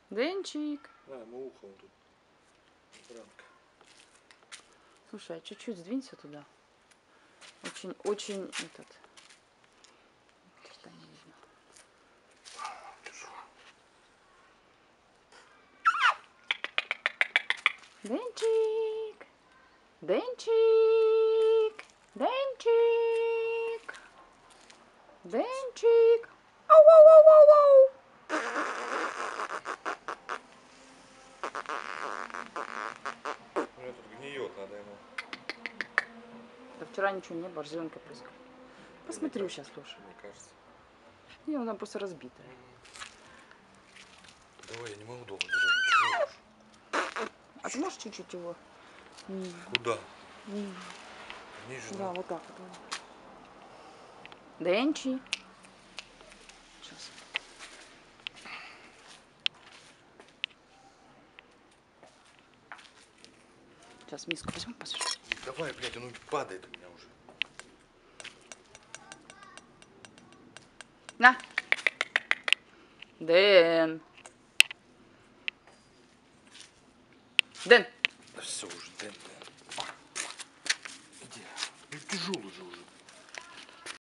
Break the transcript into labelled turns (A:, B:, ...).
A: Денчик.
B: Да, ему ухо он тут. Ранка.
A: Слушай, а чуть-чуть сдвинься туда. Очень этот. Что не видно. Денчик. Денчик. Денчик. Денчик. Ау-ау-ау-ау-ау.
B: У меня тут гниет, надо ему.
A: Да вчера ничего не было, зеленка прыскала. Посмотри сейчас, Леша.
B: Мне кажется.
A: Не, она просто разбитая.
B: Давай, я не могу долго держать, тяжело уж.
A: А ты можешь чуть-чуть его?
B: Куда? Ниже,
A: Да, вот так вот. Денчи. Сейчас. Сейчас миску возьму, посмотри.
B: Давай, блядь, он падает у меня уже.
A: На. Дэн. Дэн.
B: Да все уже, Дэн. Иди. Ну тяжелый же уже.